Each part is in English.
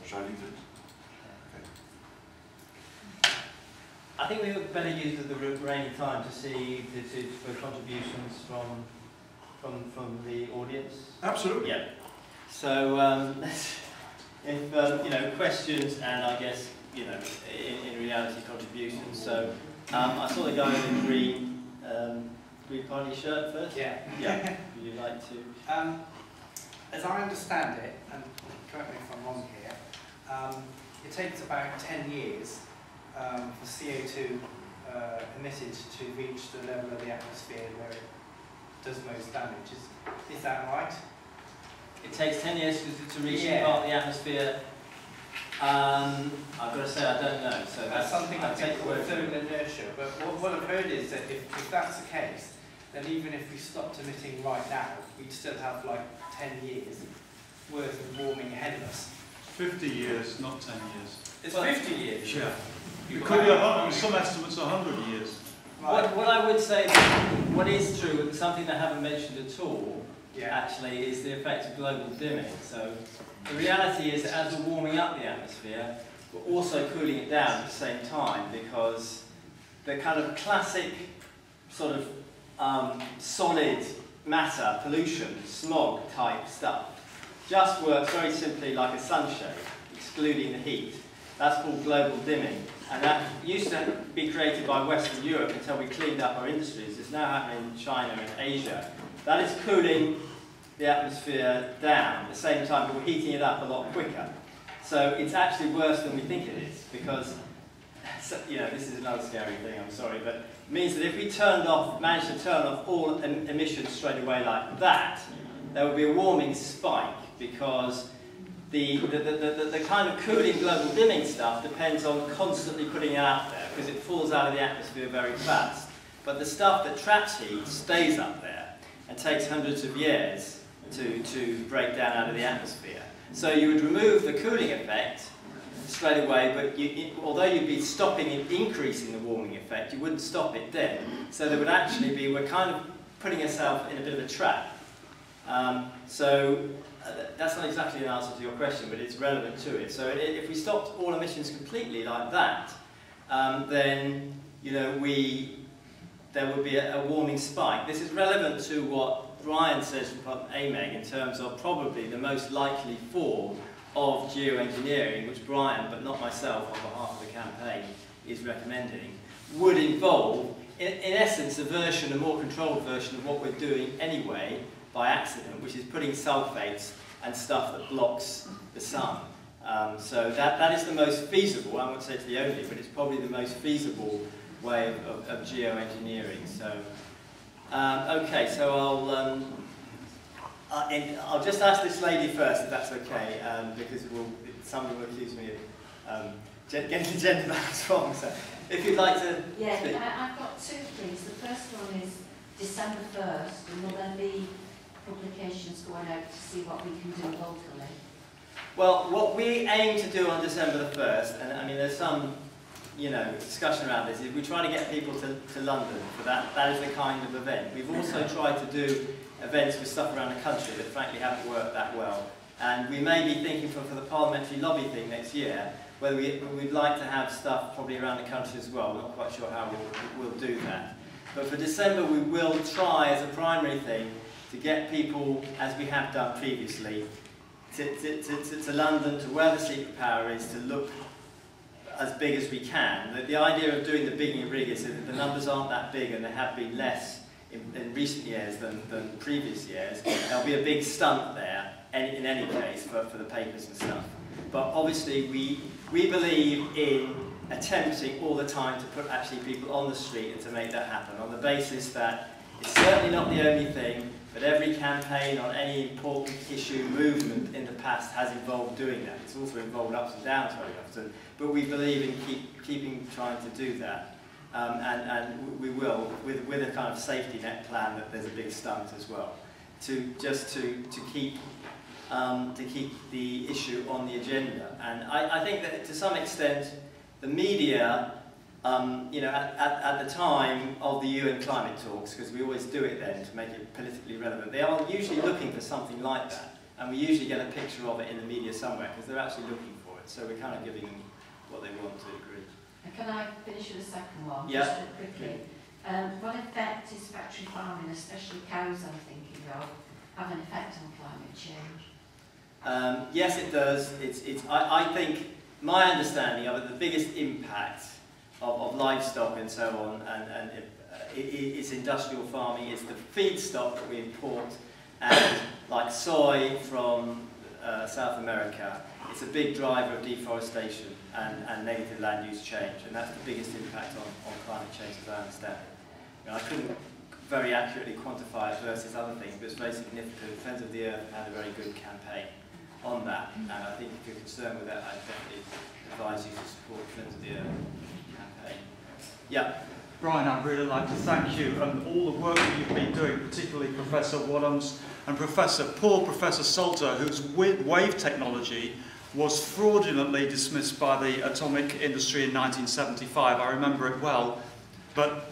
Shall I leave it? I think we would better use the remaining time to see for contributions from the audience. Absolutely. Yeah. So if you know, questions and I guess in reality contributions. So I saw the guy in the green party shirt first. Yeah. Yeah. Would you like to? As I understand it, and correct me if I'm wrong here, it takes about 10 years for CO2 emitted to reach the level of the atmosphere where it does most damage. Is that right? It takes 10 years to reach the part of the atmosphere. I've got to say I don't know. So that's something I think called thermal word. inertia. But what I've heard is that if that's the case, then even if we stopped emitting right now, we'd still have like 10 years worth of warming ahead of us. 50 years, not 10 years. It's 50 years? Yeah. It could be 100, some estimates 100 years. Right. What I would say, what is true, something I haven't mentioned at all, actually, is the effect of global dimming. So the reality is that as we're warming up the atmosphere, we're also cooling it down at the same time, because the kind of classic sort of solid matter, pollution, smog type stuff, just works very simply like a sunshade, excluding the heat. That's called global dimming. And that used to be created by Western Europe until we cleaned up our industries. It's now happening in China and Asia. That is cooling the atmosphere down at the same time, but we're heating it up a lot quicker. So it's actually worse than we think it is, because, this is another scary thing, I'm sorry, but it means that if we managed to turn off all emissions straight away like that, there would be a warming spike, because the kind of cooling global dimming stuff depends on constantly putting it out there, because it falls out of the atmosphere very fast. But the stuff that traps heat stays up there and takes hundreds of years to break down out of the atmosphere. So you would remove the cooling effect straight away, but although you'd be stopping and increasing the warming effect, you wouldn't stop it then. So there would actually be, we're kind of putting ourselves in a bit of a trap. That's not exactly an answer to your question, but it's relevant to it. So if we stopped all emissions completely like that, then there would be a warming spike. This is relevant to what Brian says from AMEG in terms of probably the most likely form of geoengineering, which Brian, but not myself on behalf of the campaign, is recommending, would involve, in essence, a more controlled version of what we're doing anyway by accident, which is putting sulfates and stuff that blocks the sun. So that is the most feasible, I won't say it's the only, but it's probably the most feasible way of geoengineering. So, okay, so I'll just ask this lady first, if that's okay, because somebody will accuse me of getting the gender balance wrong. So, if you'd like to... Yeah, I've got two things. The first one is December 1st, and will there be publications going out to see what we can do locally? Well, what we aim to do on December the 1st, and I mean there's some discussion around this, is we try to get people to London for that. That is the kind of event. We've also tried to do events with stuff around the country that frankly haven't worked that well. And we may be thinking for the parliamentary lobby thing next year, whether we'd like to have stuff probably around the country as well. We're not quite sure how we'll do that. But for December we will try as a primary thing to get people, as we have done previously, to London, to where the secret power is, to look as big as we can. The idea of doing the big rig is that the numbers aren't that big and there have been less in recent years than previous years. There'll be a big stunt there in any case for the papers and stuff. But obviously we believe in attempting all the time to put actually people on the street and to make that happen on the basis that it's certainly not the only thing, but every campaign on any important issue, movement in the past has involved doing that. It's also involved ups and downs very often, but we believe in trying to do that. And we will, with a kind of safety net plan that there's a big stunt as well, to keep the issue on the agenda. And I think that to some extent the media, at the time of the UN climate talks, because we always do it then to make it politically relevant, they are usually looking for something like that. And we usually get a picture of it in the media somewhere because they're actually looking for it. So we're kind of giving them what they want to a degree. And can I finish with the second one? Yeah. Just quickly. What effect is factory farming, especially cows I'm thinking of, have an effect on climate change? Yes, it does. I think my understanding of it, the biggest impact of livestock and so on, and it's industrial farming, is the feedstock that we import, and like soy from South America, it's a big driver of deforestation and negative land use change, and that's the biggest impact on climate change as I understand it. I couldn't very accurately quantify it versus other things, but it's very significant. Friends of the Earth had a very good campaign on that, and I think if you're concerned with that, I definitely advise you to support Friends of the Earth campaign. Yeah. Brian, I'd really like to thank you and all the work that you've been doing, particularly Professor Wadhams and Professor Salter, whose wave technology was fraudulently dismissed by the atomic industry in 1975. I remember it well. But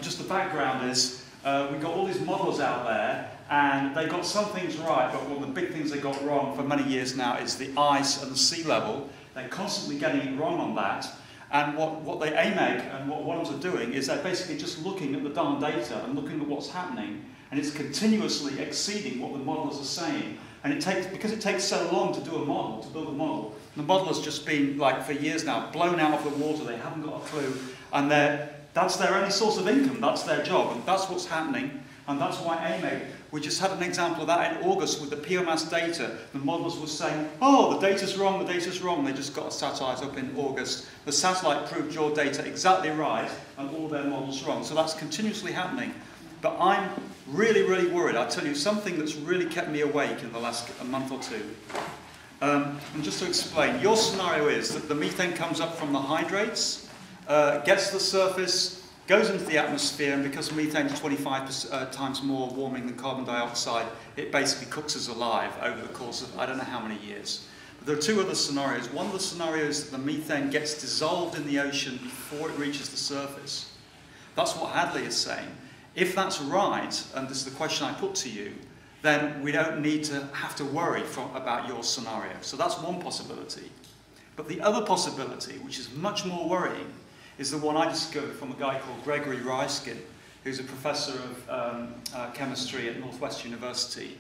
just the background is, we've got all these models out there, and they got some things right, but one of the big things they got wrong for many years now is the ice and the sea level. They're constantly getting it wrong on that. And what they AMEG and what Wadhams are doing is they're basically just looking at the darn data and looking at what's happening, and it's continuously exceeding what the models are saying. And because it takes so long to do a model, to build a model, the model has just been, like, for years now, blown out of the water. They haven't got a clue, and that's their only source of income. That's their job, and that's what's happening. And that's why AMEG, we just had an example of that in August with the POMAS data. The models were saying, oh, the data's wrong, the data's wrong. They just got a satellite up in August. The satellite proved your data exactly right and all their models wrong. So that's continuously happening. But I'm really, really worried. I'll tell you something that's really kept me awake in the last month or two. And just to explain, your scenario is that the methane comes up from the hydrates, gets to the surface, goes into the atmosphere, and because methane is 25 times more warming than carbon dioxide, it basically cooks us alive over the course of I don't know how many years. But there are two other scenarios. One of the scenarios is that the methane gets dissolved in the ocean before it reaches the surface. That's what Hadley is saying. If that's right, and this is the question I put to you, then we don't need to have to worry about your scenario. So that's one possibility. But the other possibility, which is much more worrying, is the one I discovered from a guy called Gregory Ryskin, who's a professor of chemistry at Northwestern University.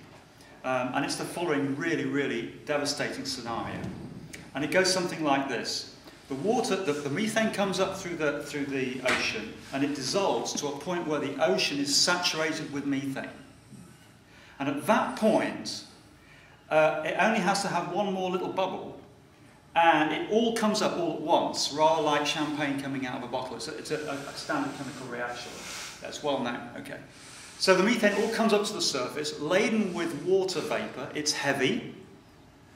And it's the following really, really devastating scenario. And it goes something like this. The methane comes up through the ocean, and it dissolves to a point where the ocean is saturated with methane. And at that point, it only has to have one more little bubble, and it all comes up all at once, rather like champagne coming out of a bottle. It's a standard chemical reaction. That's well known. Okay. So the methane all comes up to the surface, laden with water vapor. It's heavy,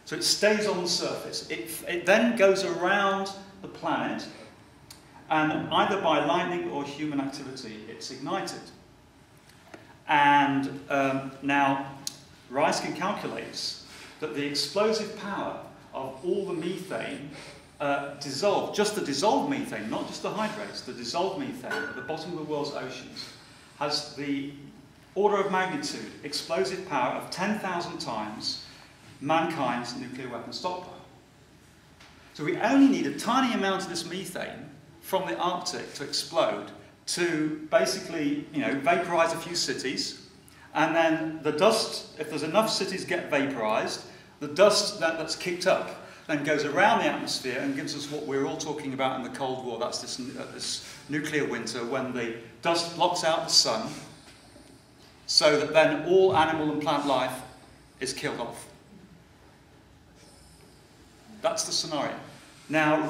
so it stays on the surface. It then goes around the planet, and either by lightning or human activity, it's ignited. And now, Ryskin calculates that the explosive power of all the methane dissolved, just the dissolved methane, not just the hydrates, the dissolved methane at the bottom of the world's oceans, has the order of magnitude explosive power of 10,000 times mankind's nuclear weapon stockpile. So we only need a tiny amount of this methane from the Arctic to explode to basically, vaporize a few cities, and then the dust, if there's enough cities get vaporized, the dust that's kicked up then goes around the atmosphere and gives us what we're all talking about in the Cold War. That's this nuclear winter, when the dust blocks out the sun, so that then all animal and plant life is killed off. That's the scenario. Now,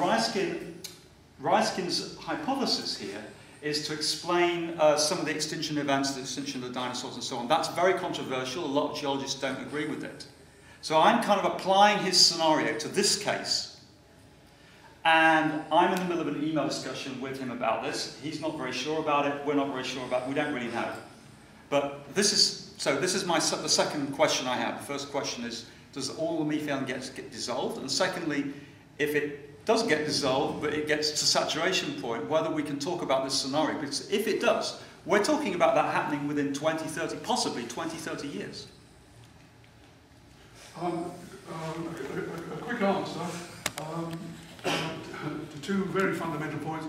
Ryskin's hypothesis here is to explain some of the extinction events, the extinction of the dinosaurs and so on. That's very controversial. A lot of geologists don't agree with it. So I'm kind of applying his scenario to this case. And I'm in the middle of an email discussion with him about this. He's not very sure about it. We're not very sure about it. We don't really know. But this is the second question I have. The first question is, does all the methane get dissolved? And secondly, if it does get dissolved, but it gets to saturation point, whether we can talk about this scenario. Because if it does, we're talking about that happening within 20, 30, possibly 20, 30 years. A quick answer to two very fundamental points.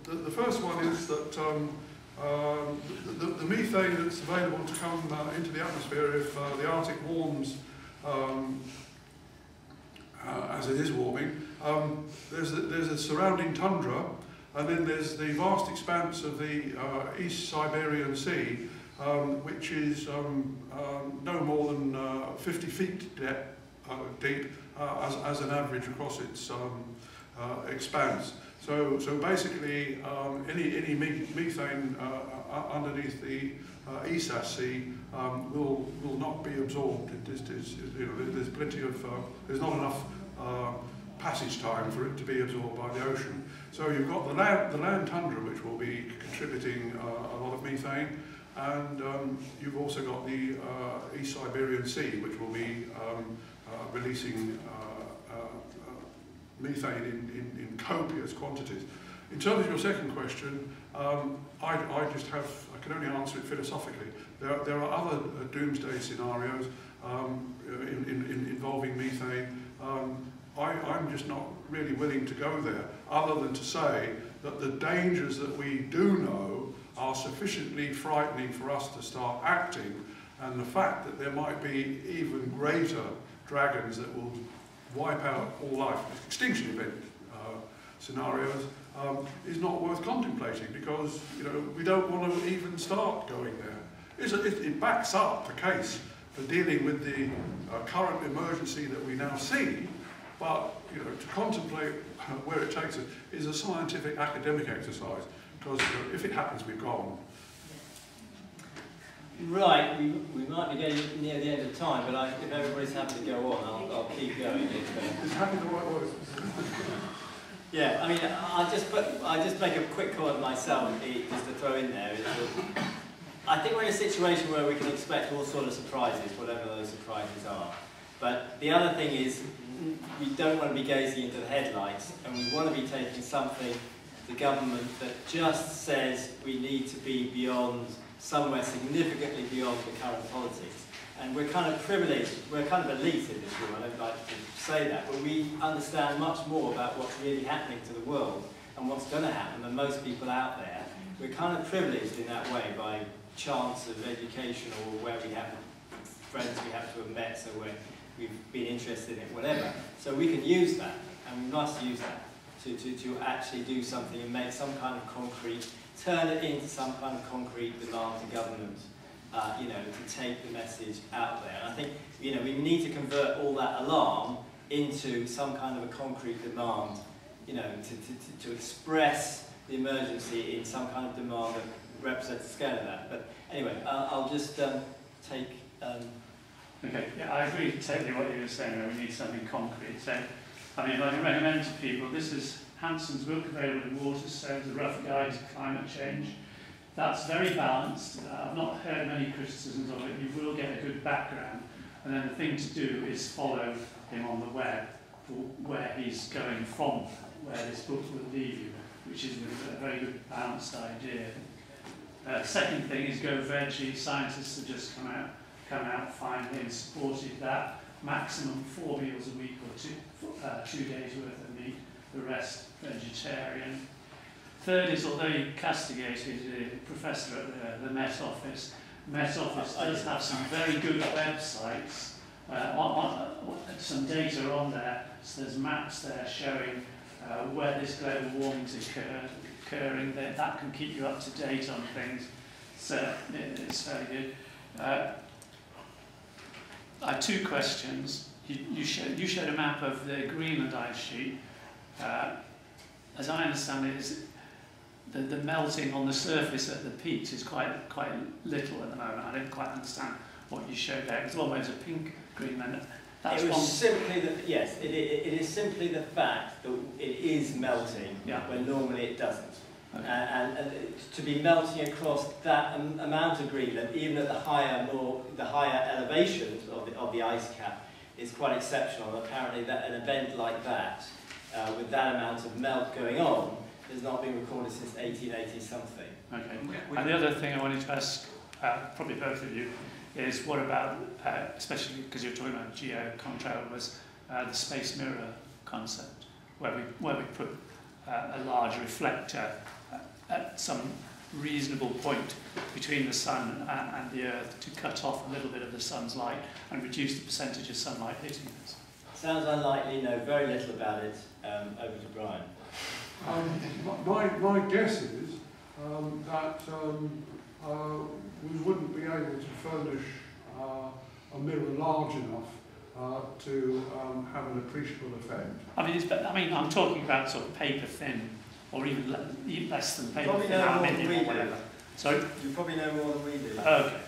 The first one is that the methane that's available to come into the atmosphere if the Arctic warms, as it is warming, there's a surrounding tundra, and then there's the vast expanse of the East Siberian Sea, which is no more than 50 feet deep as an average across its expanse. So basically, any methane underneath the ESAS Sea will not be absorbed. There's plenty of there's not enough passage time for it to be absorbed by the ocean. So you've got the land tundra, which will be contributing a lot of methane, and you've also got the East Siberian Sea, which will be releasing methane in copious quantities. In terms of your second question, I can only answer it philosophically. There are other doomsday scenarios involving methane. I'm just not really willing to go there, other than to say that the dangers that we do know are sufficiently frightening for us to start acting, and the fact that there might be even greater dragons that will wipe out all life, extinction event scenarios, is not worth contemplating, because we don't want to even start going there. It backs up the case for dealing with the current emergency that we now see, but to contemplate where it takes us is a scientific academic exercise, because if it happens, we're gone. Right, we might be getting near the end of time, but if everybody's happy to go on, I'll keep going. Is happy the right word? Yeah, I mean, I just make a quick comment myself, just to throw in there. Is that I think we're in a situation where we can expect all sorts of surprises, whatever those surprises are. But the other thing is, we don't want to be gazing into the headlights, and we want to be taking something, the government, that just says we need to be beyond, somewhere significantly beyond the current politics. And we're kind of privileged, we're kind of elite in this room, I don't like to say that, but we understand much more about what's really happening to the world and what's going to happen than most people out there. We're kind of privileged in that way by chance of education, or where we have friends we have to have met, so we've been interested in it, whatever. So we can use that, and we must use that to actually do something and make some kind of concrete, turn it into some kind of concrete demand to government, to take the message out there. And I think, we need to convert all that alarm into some kind of a concrete demand, to express the emergency in some kind of demand that represents the scale of that. But anyway, I'll just take... Okay, yeah, I agree totally what you were saying. We need something concrete. So, I mean, I can recommend to people, this is Hanson's book, available in Waterstones, A Rough Guide to Climate Change. That's very balanced. I've not heard many criticisms of it. You will get a good background. And then the thing to do is follow him on the web for where he's going from, where this book will leave you, which is with a very good balanced idea. Second thing is go veggie. Scientists have just come out finally and supported that. Maximum 4 meals a week, or 2 days worth of meat, the rest vegetarian. Third is, although you castigated the professor at the Met Office, Met Office does have some very good websites, some data on there, so there's maps there showing where this global warming is occurring. That can keep you up to date on things, so it's very good. I have two questions. You showed a map of the Greenland ice sheet. As I understand it, is the melting on the surface at the peaks is quite little at the moment. I didn't quite understand what you showed there. It was always a pink Greenland. That's it was simply yes, it is simply the fact that it is melting, yeah, when normally it doesn't. Okay. And to be melting across that amount of Greenland, even at the higher elevations of the ice cap, is quite exceptional. Apparently, an event like that, with that amount of melt going on, has not been recorded since 1880 something. Okay. And the other thing I wanted to ask, probably both of you, is what about, especially because you're talking about geo contrail, was the space mirror concept, where we put a large reflector at some reasonable point between the sun and the earth to cut off a little bit of the sun's light and reduce the percentage of sunlight hitting us. Sounds unlikely, know very little about it. Over to Brian. My guess is that we wouldn't be able to furnish a mirror large enough to have an appreciable effect. I mean, I'm talking about sort of paper thin, or even less than paper Probably thin, know more than aluminium we or do. whatever. Sorry? You probably know more than we do. Okay.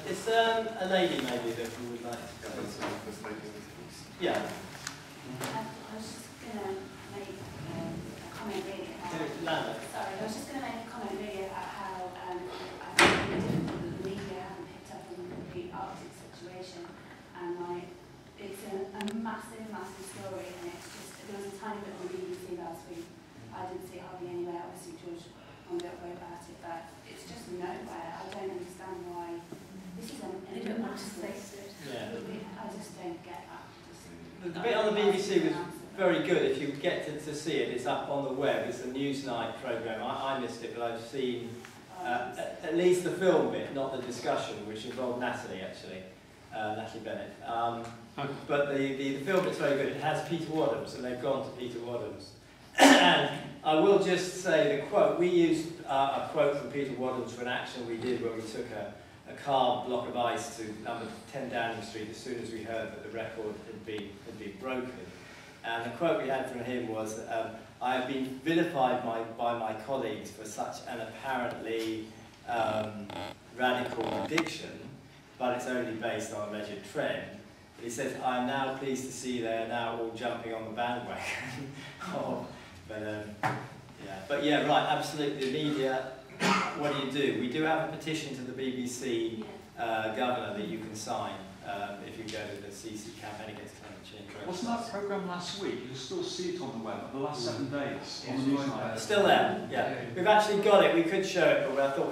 Is there a lady maybe that we would like to go? Yeah. I was just going to make a comment really about... Lana. Sorry, I was just going to make a comment really about how I think it's really difficult that the media haven't picked up on the Arctic situation, and it's a massive, massive story, and it's just, there was a tiny bit on the BBC last week. I didn't see hardly anywhere, obviously George on the wrote about it, but it's just nowhere. I don't understand why this is a massive thing. Yeah. I just don't get that. The bit on the BBC was very good. If you get to see it, it's up on the web. It's a Newsnight programme. I missed it, but I've seen at least the film bit, not the discussion, which involved Natalie, actually. Natalie Bennett. But the film bit's very good. It has Peter Wadhams, and they've gone to Peter Wadhams. And I will just say the quote. We used a quote from Peter Wadhams for an action we did where we took a carved block of ice to number 10 Downing Street as soon as we heard that the record had been broken. And the quote we had from him was, I have been vilified by my colleagues for such an apparently radical prediction, but it's only based on a measured trend. But he says, I am now pleased to see they are now all jumping on the bandwagon. But yeah, right, absolutely, the media. What do? We do have a petition to the BBC governor that you can sign if you go to the CC campaign against climate change. Wasn't that programme last week? You can still see it on the web, the last 7 days. On the Newsnight. Still there, yeah. We've actually got it, we could show it, but I thought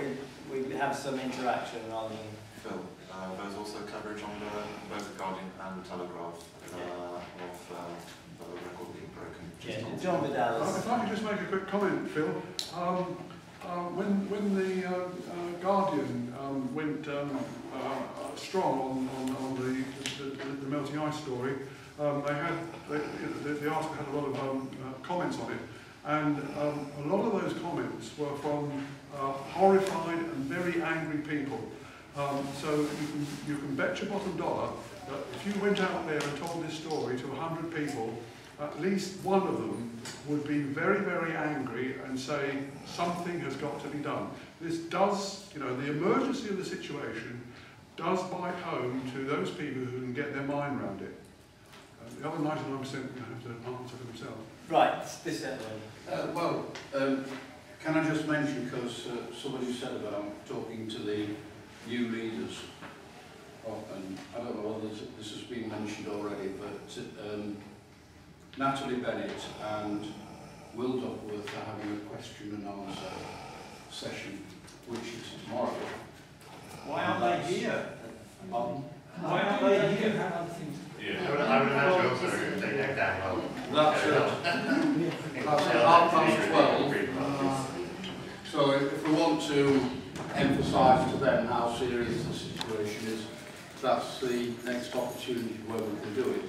we'd have some interaction rather than... Phil, there's also coverage on both the Guardian and the Telegraph of the record being broken. Yeah, John Vidal. If I could just make a quick comment, Phil. When the Guardian went strong on the melting ice story, the article had a lot of comments on it, and a lot of those comments were from horrified and very angry people. So you can bet your bottom dollar that if you went out there and told this story to 100 people, at least one of them would be very, very angry and say something has got to be done. This does, the emergency of the situation does bite home to those people who can get their mind around it. The other 99% have to answer for themselves. Right, this gentleman. Can I just mention, because somebody said about talking to the new leaders, and I don't know whether this has been mentioned already, but Natalie Bennett and Will Duckworth are having a question and answer session, which is tomorrow. Why aren't they here? Why aren't they here? Yeah, I would imagine also they take that well. That's at 12:30. So if we want to emphasise to them how serious the situation is, that's the next opportunity where we can do it.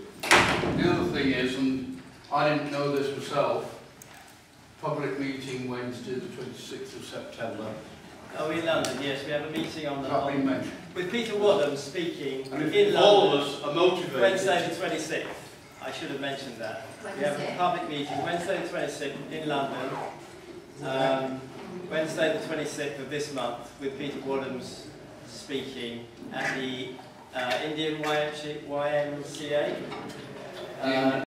The other thing is, and I didn't know this myself, public meeting Wednesday the 26th of September. Oh, in London, yes, we have a meeting on the... Has that been mentioned? With Peter Wadhams speaking And in all London. of us are motivated. Wednesday the 26th. I should have mentioned that. We have a public meeting Wednesday the 26th in London. Wednesday the 26th of this month with Peter Wadhams speaking at the Indian YMCA.